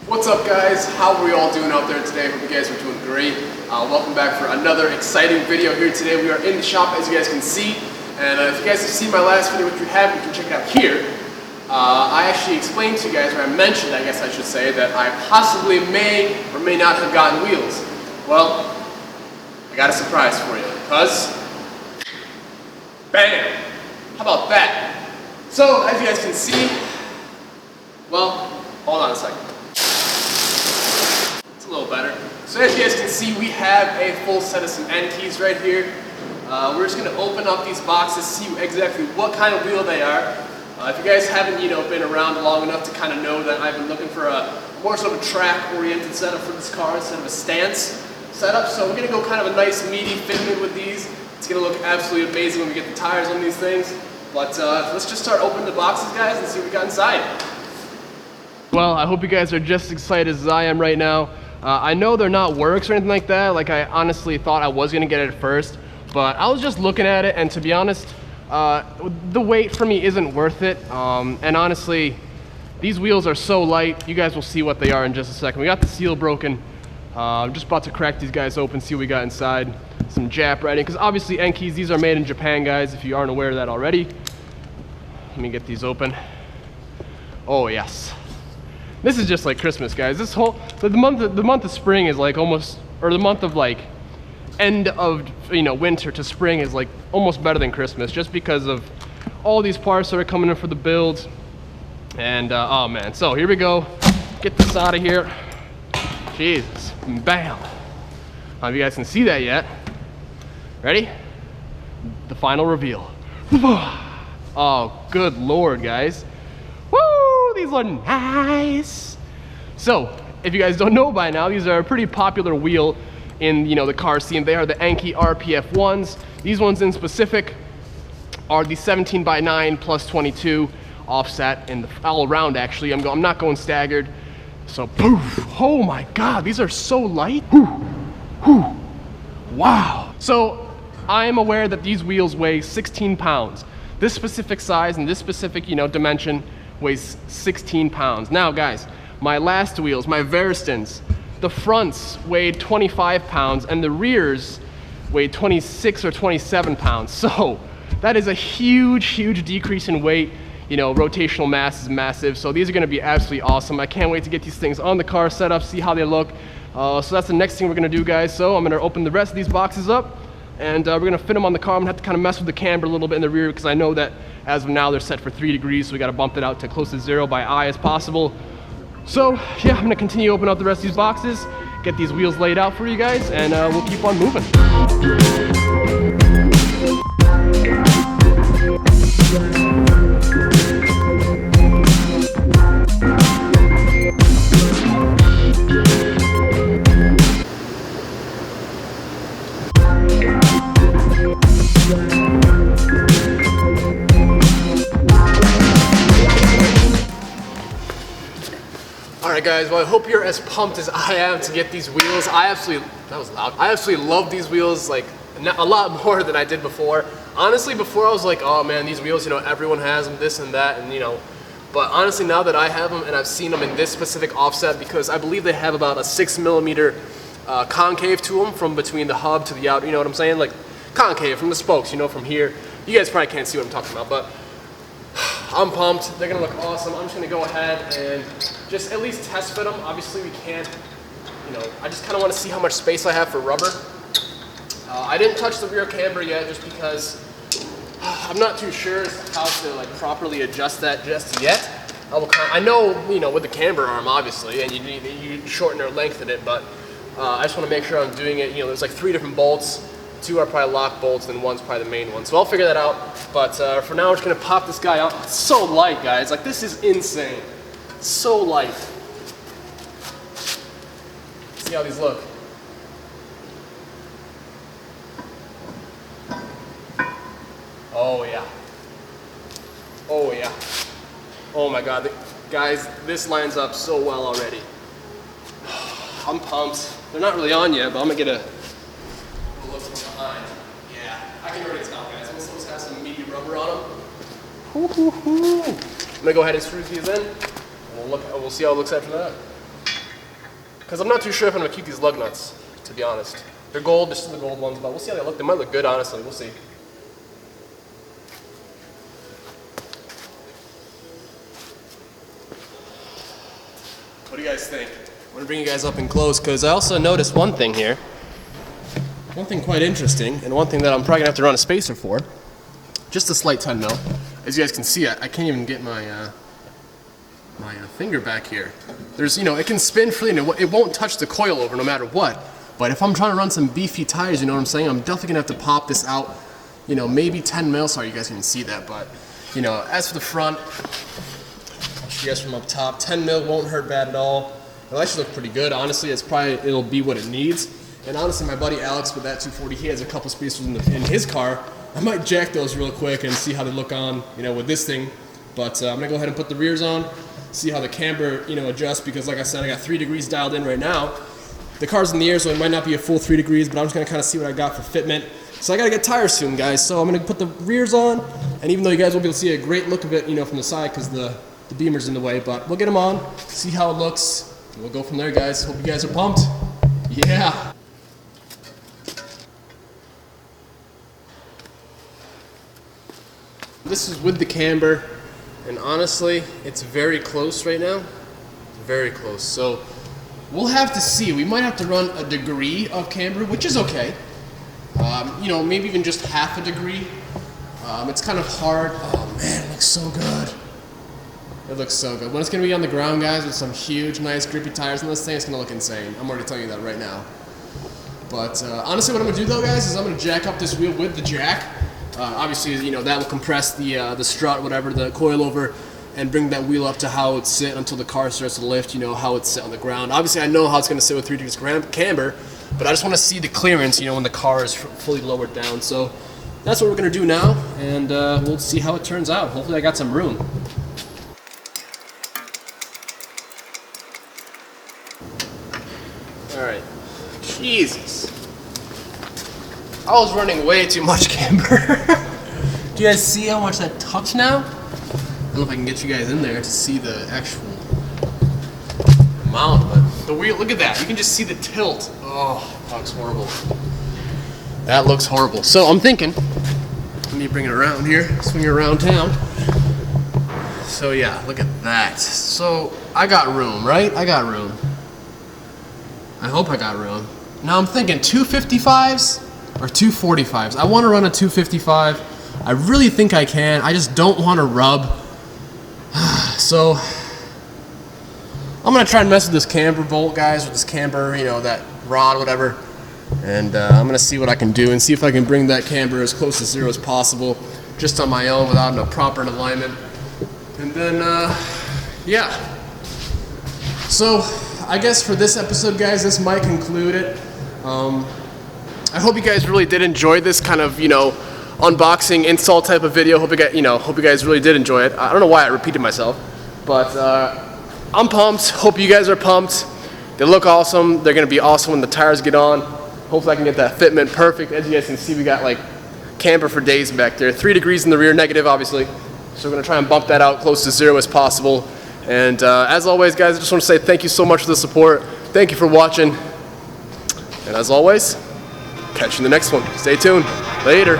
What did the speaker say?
What's up, guys? How are we all doing out there today? Hope you guys are doing great. Welcome back for another exciting video here today. We are in the shop, as you guys can see, and if you guys have seen my last video, which you haven't, you can check it out here. I actually explained to you guys, or I mentioned, I guess I should say, that I possibly may or may not have gotten wheels. Well, I got a surprise for you, because bam! How about that? So, as you guys can see, well, hold on a second. It's a little better. So as you guys can see, we have a full set of some end keys right here. We're just going to open up these boxes, see exactly what kind of wheel they are. If you guys haven't, been around long enough to kind of know that I've been looking for a more sort of track-oriented setup for this car instead of a stance setup. So we're going to go kind of a nice meaty fitment with these. It's going to look absolutely amazing when we get the tires on these things. But let's just start opening the boxes, guys, and see what we got inside. Well, I hope you guys are just as excited as I am right now. I know they're not works or anything like that. Like, I honestly thought I was going to get it at first. But I was just looking at it, and to be honest, the weight for me isn't worth it. And honestly, these wheels are so light. You guys will see what they are in just a second. We got the seal broken. I'm just about to crack these guys open, see what we got inside. Some Jap writing, because obviously end keys, these are made in Japan, guys, if you aren't aware of that already. Let me get these open. Oh yes, this is just like Christmas, guys. This whole the month of spring is like almost, or the month of like end of winter to spring is like almost better than Christmas, just because of all these parts that are coming in for the build. And oh man, so here we go. Get this out of here. Jesus, bam. I don't know if you guys can see that yet. Ready? The final reveal. Oh, good Lord, guys. Woo, these are nice. So, if you guys don't know by now, these are a pretty popular wheel in the car scene. They are the Enkei RPF ones. These ones in specific are the 17x9 plus 22 offset and all around. Actually, I'm not going staggered. So poof! Oh my God, these are so light. Whew. Whew. Wow. So I am aware that these wheels weigh 16 pounds. This specific size and this specific dimension weighs 16 pounds. Now guys, my last wheels, my Veristons, the fronts weighed 25 pounds and the rears weighed 26 or 27 pounds. So that is a huge decrease in weight. Rotational mass is massive. So these are gonna be absolutely awesome. I can't wait to get these things on the car, set up, see how they look. So that's the next thing we're gonna do, guys. So I'm gonna open the rest of these boxes up and we're gonna fit them on the car. I'm gonna have to kind of mess with the camber a little bit in the rear because I know that as of now they're set for 3 degrees. So we gotta bump it out to close to 0 by eye as possible. So yeah, I'm gonna continue to open up the rest of these boxes, get these wheels laid out for you guys, and we'll keep on moving. Alright guys, well I hope you're as pumped as I am to get these wheels. I absolutely love these wheels, like a lot more than I did before. Honestly, before I was like, oh man, these wheels, everyone has them, this and that, and but honestly now that I have them and I've seen them in this specific offset, because I believe they have about a 6mm concave to them from between the hub to the out, you know what I'm saying? Like concave from the spokes, from here. You guys probably can't see what I'm talking about, but I'm pumped. They're gonna look awesome. I'm just gonna go ahead and just at least test fit them. Obviously we can't, I just kind of want to see how much space I have for rubber. I didn't touch the rear camber yet just because I'm not too sure how to properly adjust that just yet. I know, with the camber arm obviously, and you shorten or lengthen it, but I just want to make sure I'm doing it. There's like 3 different bolts. 2 are probably lock bolts, and 1's probably the main one. So I'll figure that out. But for now, we're just gonna pop this guy out. It's so light, guys. Like, this is insane. It's so light. See how these look. Oh yeah. Oh yeah. Oh my God, guys, this lines up so well already. I'm pumped. They're not really on yet, but I'm gonna get a look from behind. Yeah, I can already tell, guys. Most of those have some meaty rubber on them. I'm gonna go ahead and screw these in, and we'll see how it looks after that. Because I'm not too sure if I'm going to keep these lug nuts, to be honest. They're gold, they're still the gold ones, but we'll see how they look. They might look good, honestly. We'll see. What do you guys think? I want to bring you guys up and close because I also noticed one thing here. One thing quite interesting, and one thing that I'm probably going to have to run a spacer for. Just a slight 10 mil. As you guys can see, I can't even get my finger back here. There's, it can spin freely and it won't touch the coil over no matter what. But if I'm trying to run some beefy tires, you know what I'm saying? I'm definitely going to have to pop this out, maybe 10 mil. Sorry, you guys can see that, but, as for the front, I'll show you guys from up top. 10 mil won't hurt bad at all. It'll actually look pretty good. Honestly, it'll be what it needs. And honestly, my buddy Alex with that 240, he has a couple spacers in his car. I might jack those real quick and see how they look on, with this thing. But I'm gonna go ahead and put the rears on, see how the camber, adjusts, because like I said, I got 3 degrees dialed in right now. The car's in the air, so it might not be a full 3 degrees, but I'm just gonna kind of see what I got for fitment. So I gotta get tires soon, guys. So I'm gonna put the rears on, and even though you guys won't be able to see a great look of it, from the side, because the beamer's in the way, but we'll get them on, see how it looks, and we'll go from there, guys. Hope you guys are pumped. Yeah. This is with the camber, and honestly, it's very close right now. Very close. So we'll have to see. We might have to run a degree of camber, which is okay. Maybe even just half a degree. It's kind of hard. Oh man, it looks so good. It looks so good. When it's going to be on the ground, guys, with some huge, nice, grippy tires on this thing, it's going to look insane. I'm already telling you that right now. But honestly, what I'm going to do, though, guys, is I'm going to jack up this wheel with the jack. Obviously, that will compress the strut, whatever, the coilover, and bring that wheel up to how it would sit until the car starts to lift, how it sit on the ground. Obviously, I know how it's going to sit with 3 degrees camber, but I just want to see the clearance, when the car is fully lowered down. So that's what we're going to do now, and we'll see how it turns out. Hopefully I got some room. Alright. Jesus. I was running way too much camber. Do you guys see how much that tucks now? I don't know if I can get you guys in there to see the actual amount, but the wheel, look at that. You can just see the tilt. Oh, that looks horrible. That looks horrible. So I'm thinking, let me bring it around here, swing it around town. So yeah, look at that. So I got room, right? I got room. I hope I got room. Now I'm thinking 255s or 245s. I want to run a 255. I really think I can. I just don't want to rub. So I'm going to try and mess with this camber bolt, guys, with this camber, that rod, whatever. And I'm going to see what I can do and see if I can bring that camber as close to zero as possible just on my own without no proper alignment. And then, yeah. So I guess for this episode, guys, this might conclude it. I hope you guys really did enjoy this kind of, unboxing, install type of video. Hope you guys really did enjoy it. I don't know why I repeated myself, but I'm pumped. Hope you guys are pumped. They look awesome. They're gonna be awesome when the tires get on. Hopefully I can get that fitment perfect. As you guys can see, we got like camber for days back there. 3 degrees in the rear, negative obviously. So we're gonna try and bump that out close to zero as possible. And as always, guys, I just want to say thank you so much for the support. Thank you for watching. And as always, catch you in the next one. Stay tuned. Later.